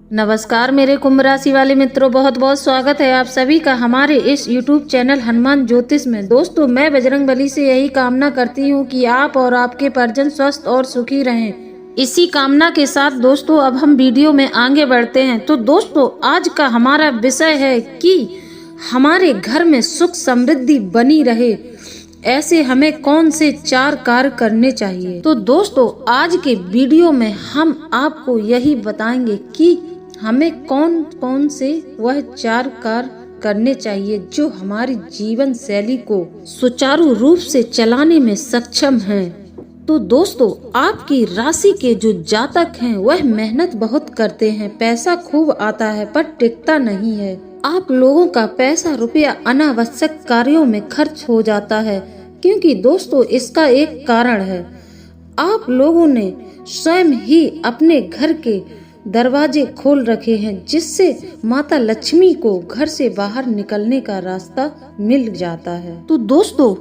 नमस्कार मेरे कुंभ राशि वाले मित्रों, बहुत बहुत स्वागत है आप सभी का हमारे इस YouTube चैनल हनुमान ज्योतिष में। दोस्तों, मैं बजरंगबली से यही कामना करती हूँ कि आप और आपके परिजन स्वस्थ और सुखी रहें। इसी कामना के साथ दोस्तों अब हम वीडियो में आगे बढ़ते हैं। तो दोस्तों आज का हमारा विषय है कि हमारे घर में सुख समृद्धि बनी रहे, ऐसे हमें कौन से 4 कार्य करने चाहिए। तो दोस्तों आज के वीडियो में हम आपको यही बताएंगे कि हमें कौन कौन से वह 4 कार्य करने चाहिए जो हमारी जीवन शैली को सुचारू रूप से चलाने में सक्षम हैं। तो दोस्तों आपकी राशि के जो जातक हैं वह मेहनत बहुत करते हैं, पैसा खूब आता है पर टिकता नहीं है। आप लोगों का पैसा रुपया अनावश्यक कार्यों में खर्च हो जाता है, क्योंकि दोस्तों इसका एक कारण है, आप लोगों ने स्वयं ही अपने घर के दरवाजे खोल रखे हैं, जिससे माता लक्ष्मी को घर से बाहर निकलने का रास्ता मिल जाता है। तो दोस्तों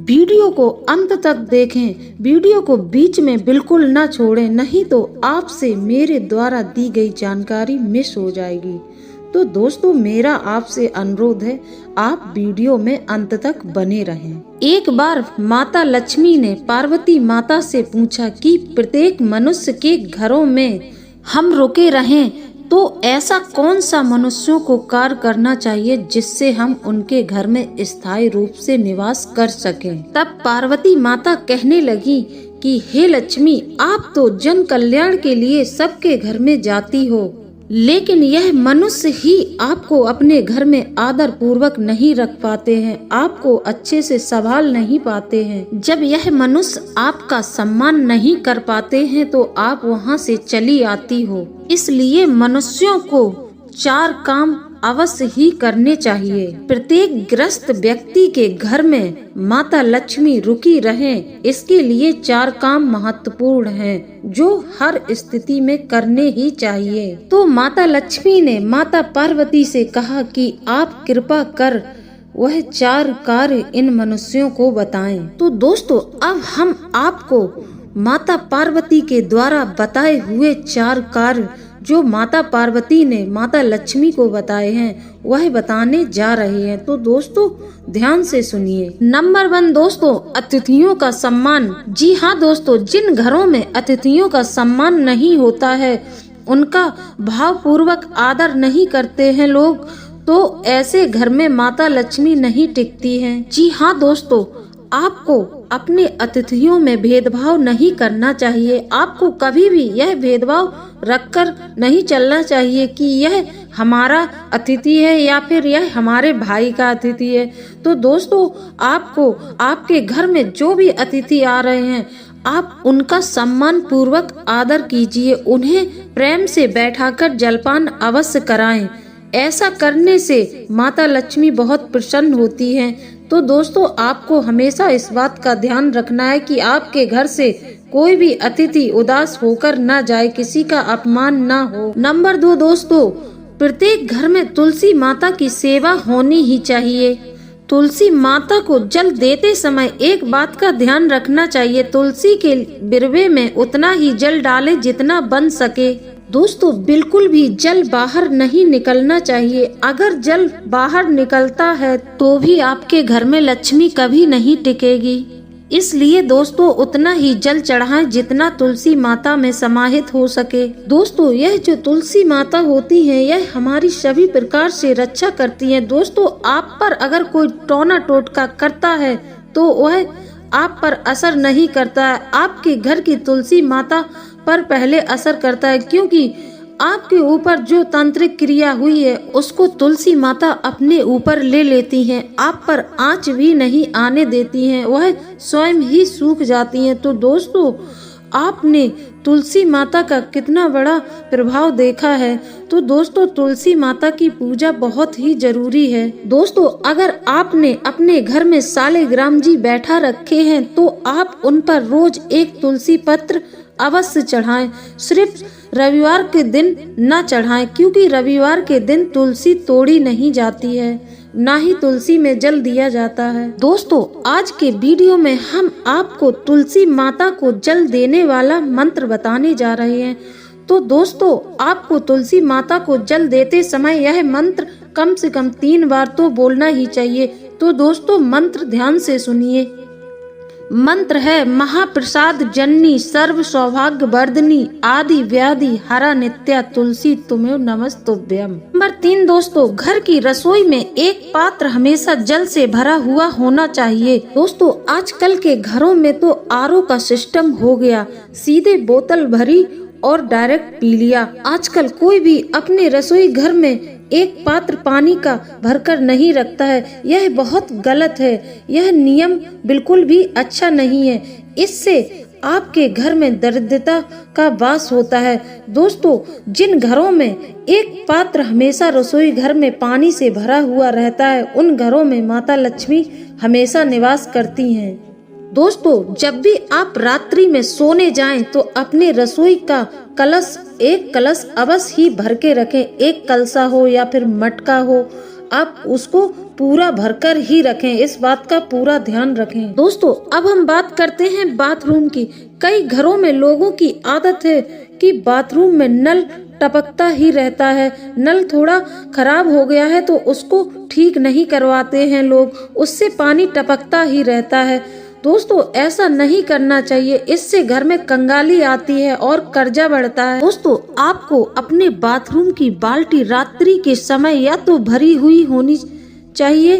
वीडियो को अंत तक देखें, वीडियो को बीच में बिल्कुल ना छोड़ें, नहीं तो आपसे मेरे द्वारा दी गई जानकारी मिस हो जाएगी। तो दोस्तों मेरा आपसे अनुरोध है, आप वीडियो में अंत तक बने रहें। एक बार माता लक्ष्मी ने पार्वती माता से पूछा कि प्रत्येक मनुष्य के घरों में हम रुके रहें तो ऐसा कौन सा मनुष्यों को कार्य करना चाहिए जिससे हम उनके घर में स्थायी रूप से निवास कर सकें। तब पार्वती माता कहने लगी कि हे लक्ष्मी, आप तो जन कल्याण के लिए सबके घर में जाती हो, लेकिन यह मनुष्य ही आपको अपने घर में आदर पूर्वक नहीं रख पाते हैं, आपको अच्छे से संभाल नहीं पाते हैं। जब यह मनुष्य आपका सम्मान नहीं कर पाते हैं तो आप वहां से चली आती हो। इसलिए मनुष्यों को 4 काम अवश्य ही करने चाहिए। प्रत्येक ग्रस्त व्यक्ति के घर में माता लक्ष्मी रुकी रहें, इसके लिए 4 काम महत्वपूर्ण हैं, जो हर स्थिति में करने ही चाहिए। तो माता लक्ष्मी ने माता पार्वती से कहा कि आप कृपा कर वह 4 कार्य इन मनुष्यों को बताएं। तो दोस्तों अब हम आपको माता पार्वती के द्वारा बताए हुए 4 कार्य जो माता पार्वती ने माता लक्ष्मी को बताए हैं वह बताने जा रहे हैं। तो दोस्तों ध्यान से सुनिए। नंबर 1 दोस्तों, अतिथियों का सम्मान। जी हाँ दोस्तों, जिन घरों में अतिथियों का सम्मान नहीं होता है, उनका भावपूर्वक आदर नहीं करते हैं लोग, तो ऐसे घर में माता लक्ष्मी नहीं टिकती हैं। जी हाँ दोस्तों, आपको अपने अतिथियों में भेदभाव नहीं करना चाहिए। आपको कभी भी यह भेदभाव रखकर नहीं चलना चाहिए कि यह हमारा अतिथि है या फिर यह हमारे भाई का अतिथि है। तो दोस्तों आपको आपके घर में जो भी अतिथि आ रहे हैं, आप उनका सम्मान पूर्वक आदर कीजिए, उन्हें प्रेम से बैठाकर जलपान अवश्य कराएं। ऐसा करने से माता लक्ष्मी बहुत प्रसन्न होती हैं। तो दोस्तों आपको हमेशा इस बात का ध्यान रखना है कि आपके घर से कोई भी अतिथि उदास होकर न जाए, किसी का अपमान न हो। नंबर 2 दोस्तों, प्रत्येक घर में तुलसी माता की सेवा होनी ही चाहिए। तुलसी माता को जल देते समय एक बात का ध्यान रखना चाहिए, तुलसी के बिरवे में उतना ही जल डाले जितना बन सके। दोस्तों बिल्कुल भी जल बाहर नहीं निकलना चाहिए। अगर जल बाहर निकलता है तो भी आपके घर में लक्ष्मी कभी नहीं टिकेगी। इसलिए दोस्तों उतना ही जल चढ़ाएं जितना तुलसी माता में समाहित हो सके। दोस्तों यह जो तुलसी माता होती है यह हमारी सभी प्रकार से रक्षा करती है। दोस्तों आप पर अगर कोई टोना टोटका करता है तो वह आप पर असर नहीं करता है, आपके घर की तुलसी माता पर पहले असर करता है, क्योंकि आपके ऊपर जो तांत्रिक क्रिया हुई है उसको तुलसी माता अपने ऊपर ले लेती हैं, आप पर आंच भी नहीं आने देती हैं, वह स्वयं ही सूख जाती हैं। तो दोस्तों आपने तुलसी माता का कितना बड़ा प्रभाव देखा है। तो दोस्तों तुलसी माता की पूजा बहुत ही जरूरी है। दोस्तों अगर आपने अपने घर में सालिग्राम जी बैठा रखे हैं तो आप उन पर रोज एक तुलसी पत्र अवश्य चढ़ाएं। सिर्फ रविवार के दिन न चढ़ाएं, क्योंकि रविवार के दिन तुलसी तोड़ी नहीं जाती है, ना ही तुलसी में जल दिया जाता है। दोस्तों आज के वीडियो में हम आपको तुलसी माता को जल देने वाला मंत्र बताने जा रहे हैं। तो दोस्तों आपको तुलसी माता को जल देते समय यह मंत्र कम से कम 3 बार तो बोलना ही चाहिए। तो दोस्तों मंत्र ध्यान से सुनिए। मंत्र है महाप्रसाद जननी सर्व सौभाग्य वर्धनी आदि व्याधि हरा नित्या तुलसी तुम्हें नमस्तुभ्यम। नंबर 3 दोस्तों घर की रसोई में एक पात्र हमेशा जल से भरा हुआ होना चाहिए। दोस्तों आजकल के घरों में तो आरओ का सिस्टम हो गया, सीधे बोतल भरी और डायरेक्ट पी लिया। आजकल कोई भी अपने रसोई घर में एक पात्र पानी का भरकर नहीं रखता है, यह बहुत गलत है। यह नियम बिल्कुल भी अच्छा नहीं है। इससे आपके घर में दरिद्रता का वास होता है। दोस्तों जिन घरों में एक पात्र हमेशा रसोई घर में पानी से भरा हुआ रहता है, उन घरों में माता लक्ष्मी हमेशा निवास करती हैं। दोस्तों जब भी आप रात्रि में सोने जाएं तो अपने रसोई का एक कलश अवश्य ही भर के रखें। एक कलसा हो या फिर मटका हो, आप उसको पूरा भरकर ही रखें। इस बात का पूरा ध्यान रखें। दोस्तों अब हम बात करते हैं बाथरूम की। कई घरों में लोगों की आदत है कि बाथरूम में नल टपकता ही रहता है। नल थोड़ा खराब हो गया है तो उसको ठीक नहीं करवाते हैं लोग, उससे पानी टपकता ही रहता है। दोस्तों ऐसा नहीं करना चाहिए, इससे घर में कंगाली आती है और कर्जा बढ़ता है। दोस्तों आपको अपने बाथरूम की बाल्टी रात्रि के समय या तो भरी हुई होनी चाहिए,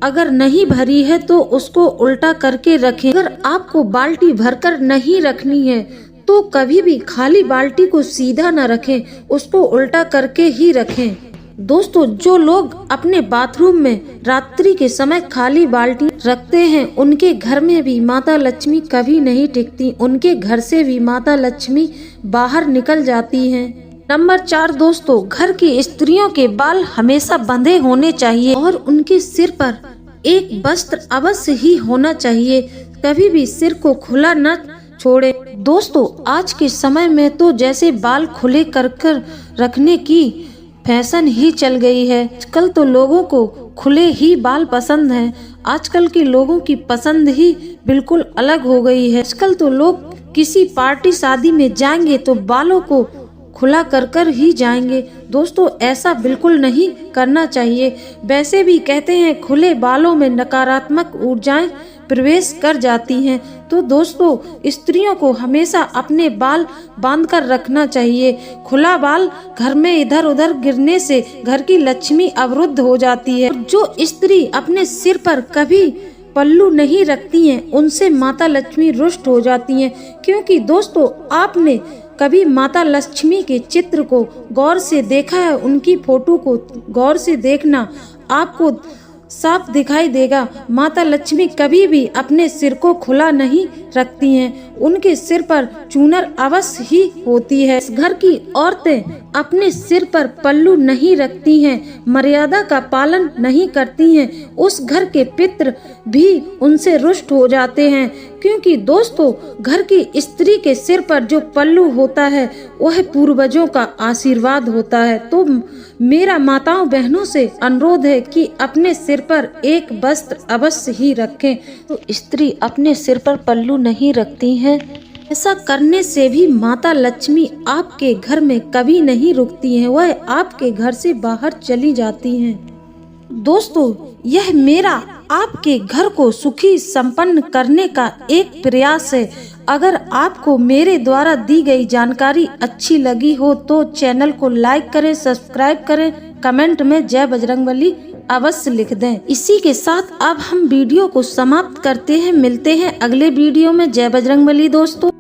अगर नहीं भरी है तो उसको उल्टा करके रखें। अगर आपको बाल्टी भरकर नहीं रखनी है तो कभी भी खाली बाल्टी को सीधा न रखें, उसको उल्टा करके ही रखें। दोस्तों जो लोग अपने बाथरूम में रात्रि के समय खाली बाल्टी रखते हैं, उनके घर में भी माता लक्ष्मी कभी नहीं टिकती, उनके घर से भी माता लक्ष्मी बाहर निकल जाती हैं। नंबर 4 दोस्तों घर की स्त्रियों के बाल हमेशा बंधे होने चाहिए और उनके सिर पर एक वस्त्र अवश्य ही होना चाहिए। कभी भी सिर को खुला न छोड़े। दोस्तों आज के समय में तो जैसे बाल खुले कर रखने की फैशन ही चल गई है। आजकल तो लोगों को खुले ही बाल पसंद हैं। आजकल के लोगों की पसंद ही बिल्कुल अलग हो गई है। आजकल तो लोग किसी पार्टी शादी में जाएंगे तो बालों को खुला कर ही जाएंगे। दोस्तों ऐसा बिल्कुल नहीं करना चाहिए। वैसे भी कहते हैं खुले बालों में नकारात्मक ऊर्जाएं प्रवेश कर जाती हैं। तो दोस्तों स्त्रियों को हमेशा अपने बाल बांध कर रखना चाहिए। खुला बाल घर में इधर उधर गिरने से घर की लक्ष्मी अवरुद्ध हो जाती है। जो स्त्री अपने सिर पर कभी पल्लू नहीं रखती हैं, उनसे माता लक्ष्मी रुष्ट हो जाती हैं। क्योंकि दोस्तों आपने कभी माता लक्ष्मी के चित्र को गौर से देखा है? उनकी फोटो को गौर से देखना, आपको साफ दिखाई देगा। माता लक्ष्मी कभी भी अपने सिर को खुला नहीं रखती हैं, उनके सिर पर चूनर अवश्य ही होती है। घर की औरतें अपने सिर पर पल्लू नहीं रखती हैं, मर्यादा का पालन नहीं करती हैं, उस घर के पितृ भी उनसे रुष्ट हो जाते हैं। क्योंकि दोस्तों घर की स्त्री के सिर पर जो पल्लू होता है वह पूर्वजों का आशीर्वाद होता है। तो मेरा माताओं बहनों से अनुरोध है कि अपने सिर पर एक वस्त्र अवश्य ही रखें। तो स्त्री अपने सिर पर पल्लू नहीं रखती हैं, ऐसा करने से भी माता लक्ष्मी आपके घर में कभी नहीं रुकती हैं, वह आपके घर से बाहर चली जाती हैं। दोस्तों यह मेरा आपके घर को सुखी संपन्न करने का एक प्रयास है। अगर आपको मेरे द्वारा दी गई जानकारी अच्छी लगी हो तो चैनल को लाइक करें, सब्सक्राइब करें, कमेंट में जय बजरंगबली अवश्य लिख दें। इसी के साथ अब हम वीडियो को समाप्त करते हैं। मिलते हैं अगले वीडियो में। जय बजरंगबली दोस्तों।